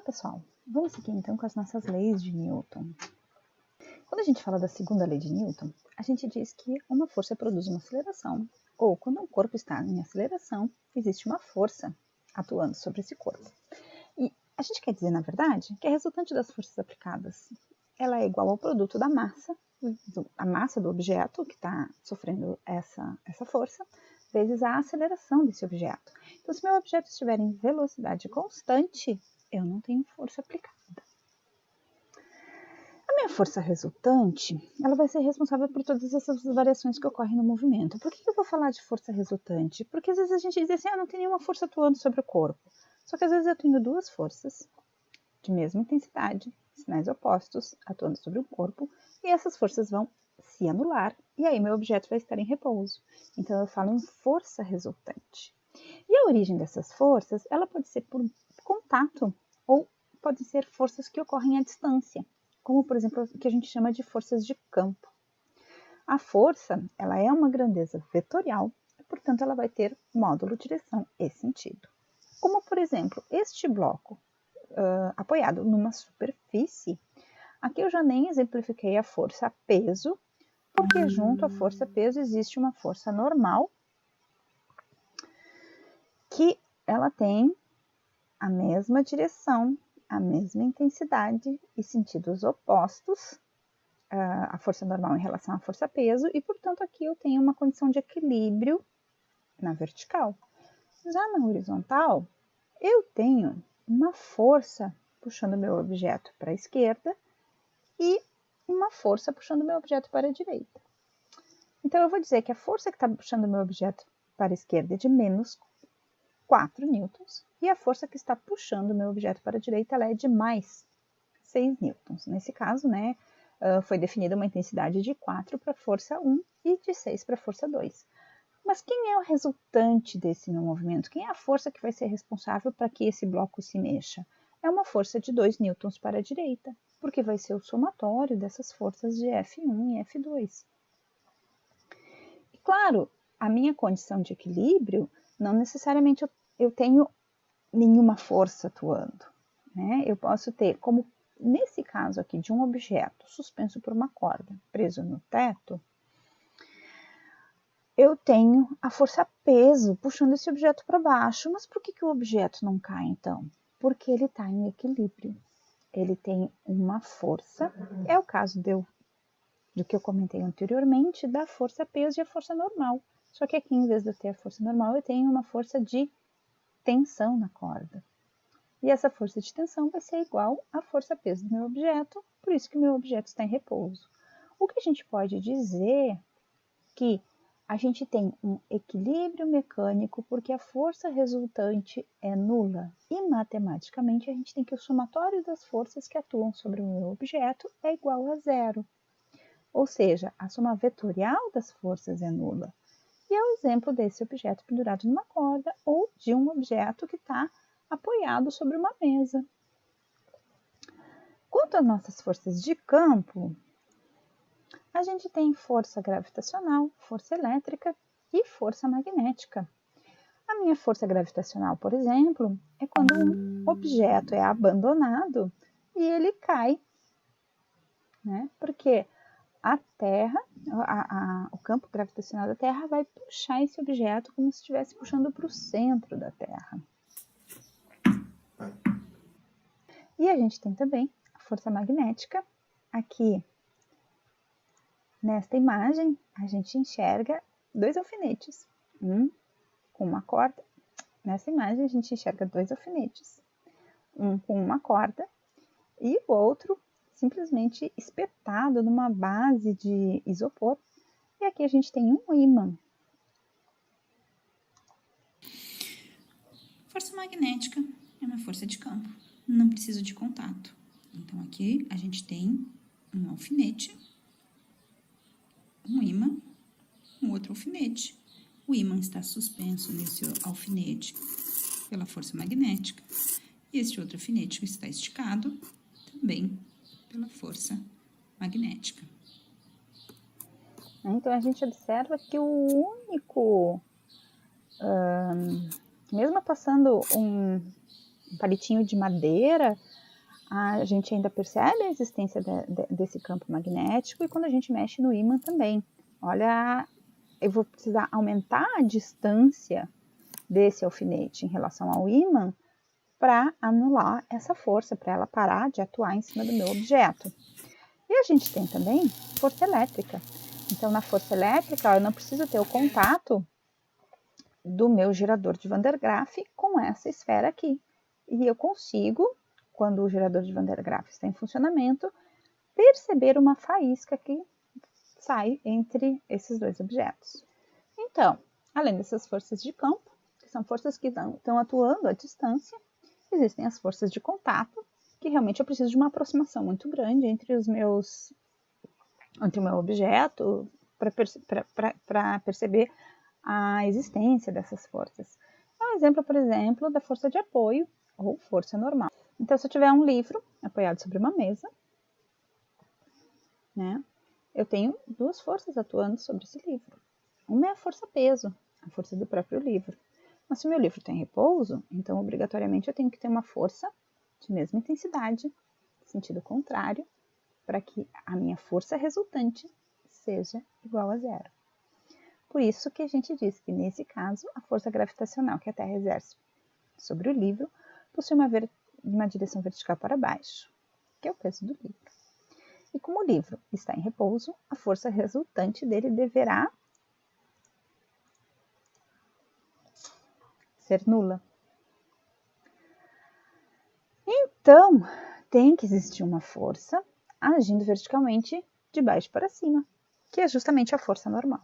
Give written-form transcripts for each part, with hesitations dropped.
pessoal, vamos seguir então com as nossas leis de Newton. Quando a gente fala da segunda lei de Newton, a gente diz que uma força produz uma aceleração, ou quando um corpo está em aceleração, existe uma força atuando sobre esse corpo. E a gente quer dizer, na verdade, que a resultante das forças aplicadas, ela é igual ao produto da massa, a massa do objeto que está sofrendo essa força, vezes a aceleração desse objeto. Então, se meu objeto estiver em velocidade constante, eu não tenho força aplicada. A minha força resultante, ela vai ser responsável por todas essas variações que ocorrem no movimento. Por que eu vou falar de força resultante? Porque às vezes a gente diz assim, não tem nenhuma força atuando sobre o corpo. Só que às vezes eu tenho duas forças de mesma intensidade, sinais opostos, atuando sobre o corpo, e essas forças vão se anular, e aí meu objeto vai estar em repouso. Então eu falo em força resultante. E a origem dessas forças, ela pode ser por contato, ou pode ser forças que ocorrem à distância, como por exemplo o que a gente chama de forças de campo. A força, ela é uma grandeza vetorial, e portanto ela vai ter módulo, direção e sentido. Como por exemplo, este bloco apoiado numa superfície, aqui eu já nem exemplifiquei a força peso, porque junto à força peso existe uma força normal, que ela tem a mesma direção, a mesma intensidade e sentidos opostos, a força normal em relação à força peso, e portanto aqui eu tenho uma condição de equilíbrio na vertical. Já na horizontal, eu tenho uma força puxando meu objeto para a esquerda e uma força puxando meu objeto para a direita. Então eu vou dizer que a força que está puxando meu objeto para a esquerda é de menos 4 newtons e a força que está puxando meu objeto para a direita ela é de mais 6 newtons. Nesse caso, foi definida uma intensidade de 4 para a força 1 e de 6 para a força 2. Mas quem é o resultante desse meu movimento? Quem é a força que vai ser responsável para que esse bloco se mexa? É uma força de 2 newtons para a direita, porque vai ser o somatório dessas forças de F1 e F2. E claro, a minha condição de equilíbrio, não necessariamente eu tenho nenhuma força atuando, né? Eu posso ter, como nesse caso aqui de um objeto suspenso por uma corda, preso no teto, eu tenho a força peso puxando esse objeto para baixo. Mas por que o objeto não cai então? Porque ele está em equilíbrio. Ele tem uma força, é o caso do que eu comentei anteriormente, da força peso e a força normal. Só que aqui, em vez de eu ter a força normal, eu tenho uma força de tensão na corda. E essa força de tensão vai ser igual à força peso do meu objeto, por isso que o meu objeto está em repouso. O que a gente pode dizer que a gente tem um equilíbrio mecânico porque a força resultante é nula. E matematicamente a gente tem que o somatório das forças que atuam sobre o meu objeto é igual a zero. Ou seja, a soma vetorial das forças é nula. E é o exemplo desse objeto pendurado numa corda ou de um objeto que está apoiado sobre uma mesa. Quanto às nossas forças de campo, a gente tem força gravitacional, força elétrica e força magnética. A minha força gravitacional, por exemplo, é quando um objeto é abandonado e ele cai, né? Porque a Terra, o campo gravitacional da Terra vai puxar esse objeto como se estivesse puxando para o centro da Terra. E a gente tem também a força magnética. Aqui, nesta imagem, a gente enxerga dois alfinetes, um com uma corda. Nessa imagem, a gente enxerga dois alfinetes, um com uma corda e o outro simplesmente espetado numa base de isopor. E aqui a gente tem um ímã. Força magnética é uma força de campo, não precisa de contato. Então, aqui a gente tem um alfinete, um ímã, um outro alfinete. O ímã está suspenso nesse alfinete pela força magnética e este outro alfinete está esticado também pela força magnética. Então, a gente observa que o único, mesmo passando um palitinho de madeira a gente ainda percebe a existência desse campo magnético e quando a gente mexe no ímã também. Olha, eu vou precisar aumentar a distância desse alfinete em relação ao ímã para anular essa força, para ela parar de atuar em cima do meu objeto. E a gente tem também força elétrica. Então, na força elétrica, eu não preciso ter o contato do meu gerador de Van der Graaf com essa esfera aqui. E eu consigo, quando o gerador de Van der Graaf está em funcionamento, perceber uma faísca que sai entre esses dois objetos. Então, além dessas forças de campo, que são forças que estão atuando à distância, existem as forças de contato, que realmente eu preciso de uma aproximação muito grande entre o meu objeto para perceber a existência dessas forças. É um exemplo, por exemplo, da força de apoio ou força normal. Então, se eu tiver um livro apoiado sobre uma mesa, né, eu tenho duas forças atuando sobre esse livro. Uma é a força-peso, a força do próprio livro. Mas se o meu livro está em repouso, então obrigatoriamente eu tenho que ter uma força de mesma intensidade, sentido contrário, para que a minha força resultante seja igual a zero. Por isso que a gente diz que, nesse caso, a força gravitacional que a Terra exerce sobre o livro possui uma direção vertical para baixo, que é o peso do livro. E como o livro está em repouso, a força resultante dele deverá ser nula. Então, tem que existir uma força agindo verticalmente de baixo para cima, que é justamente a força normal.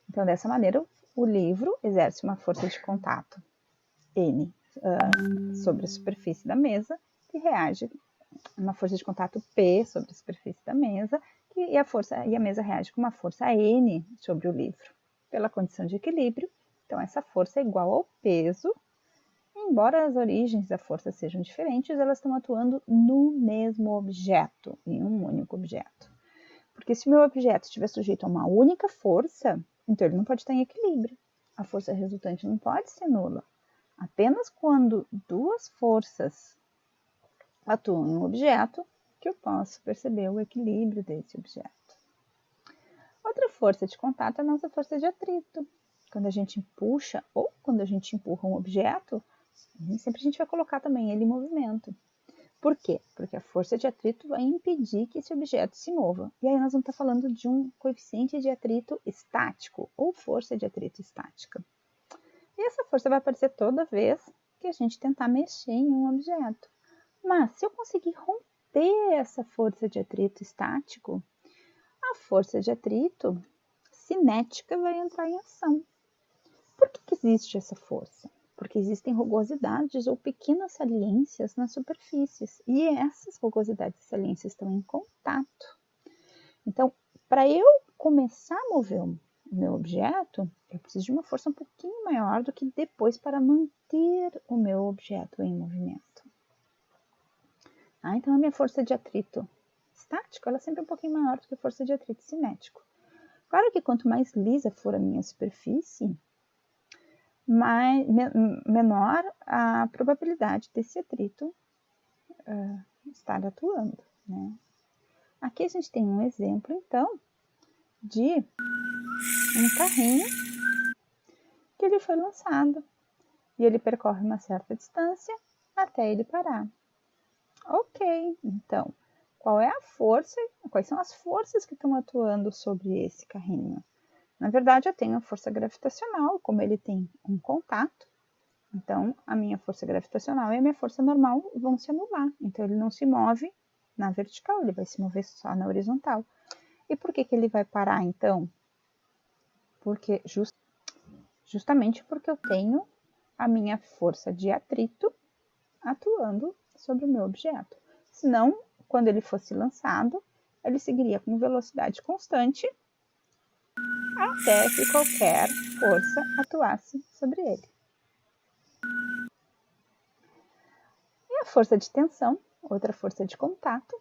Então, dessa maneira, o livro exerce uma força de contato N sobre a superfície da mesa, que reage a uma força de contato P sobre a superfície da mesa, e a mesa reage com uma força N sobre o livro, pela condição de equilíbrio. Então, essa força é igual ao peso. Embora as origens da força sejam diferentes, elas estão atuando no mesmo objeto, em um único objeto. Porque se o meu objeto estiver sujeito a uma única força, então ele não pode estar em equilíbrio. A força resultante não pode ser nula. Apenas quando duas forças atuam em um objeto que eu posso perceber o equilíbrio desse objeto. Outra força de contato é a nossa força de atrito. Quando a gente puxa ou quando a gente empurra um objeto, nem sempre a gente vai colocar também ele em movimento. Por quê? Porque a força de atrito vai impedir que esse objeto se mova. E aí nós vamos estar falando de um coeficiente de atrito estático ou força de atrito estática. E essa força vai aparecer toda vez que a gente tentar mexer em um objeto. Mas se eu conseguir romper essa força de atrito estático, a força de atrito cinética vai entrar em ação. Por que existe essa força? Porque existem rugosidades ou pequenas saliências nas superfícies, e essas rugosidades e saliências estão em contato. Então, para eu começar a mover o meu objeto, eu preciso de uma força um pouquinho maior do que depois para manter o meu objeto em movimento. Então, a minha força de atrito estático ela é sempre um pouquinho maior do que a força de atrito cinético. Claro que quanto mais lisa for a minha superfície, menor a probabilidade desse atrito estar atuando, né? Aqui a gente tem um exemplo, então, de um carrinho que ele foi lançado e ele percorre uma certa distância até ele parar. Ok, então, qual é a força, quais são as forças que estão atuando sobre esse carrinho? Na verdade, eu tenho a força gravitacional, como ele tem um contato, então a minha força gravitacional e a minha força normal vão se anular. Então ele não se move na vertical, ele vai se mover só na horizontal. E por que ele vai parar então? Porque justamente porque eu tenho a minha força de atrito atuando sobre o meu objeto. Senão, quando ele fosse lançado, ele seguiria com velocidade constante até que qualquer força atuasse sobre ele. E a força de tensão, outra força de contato,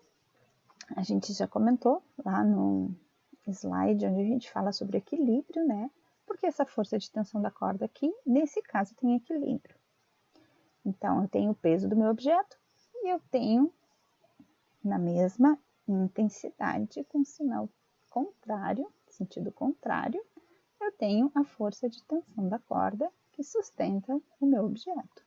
a gente já comentou lá no slide onde a gente fala sobre equilíbrio, né? Porque essa força de tensão da corda aqui, nesse caso, tem equilíbrio. Então, eu tenho o peso do meu objeto e eu tenho na mesma intensidade com sinal contrário, sentido contrário, eu tenho a força de tensão da corda que sustenta o meu objeto.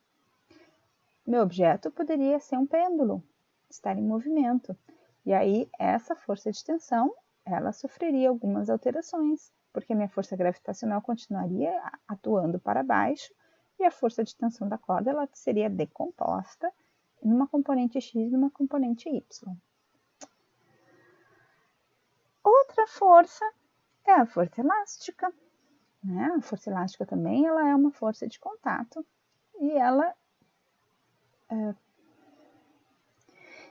Meu objeto poderia ser um pêndulo, estar em movimento, e aí essa força de tensão, ela sofreria algumas alterações, porque a minha força gravitacional continuaria atuando para baixo e a força de tensão da corda ela seria decomposta numa componente X e numa componente Y. Outra força é a força elástica. Né? A força elástica também ela é uma força de contato e ela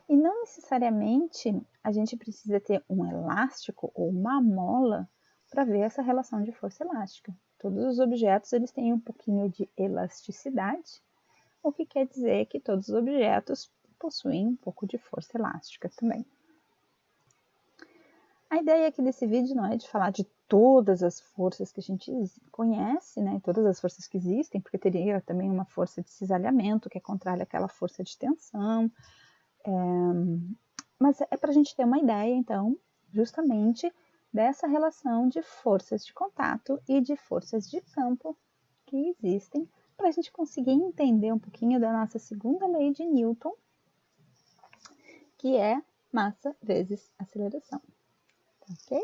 e não necessariamente a gente precisa ter um elástico ou uma mola para ver essa relação de força elástica. Todos os objetos eles têm um pouquinho de elasticidade, o que quer dizer que todos os objetos possuem um pouco de força elástica também. A ideia aqui desse vídeo não é de falar de todas as forças que a gente conhece, né? Todas as forças que existem, porque teria também uma força de cisalhamento, que é contrária àquela força de tensão. Mas é para a gente ter uma ideia, então, justamente dessa relação de forças de contato e de forças de campo que existem, para a gente conseguir entender um pouquinho da nossa segunda lei de Newton, que é massa vezes aceleração. Ok?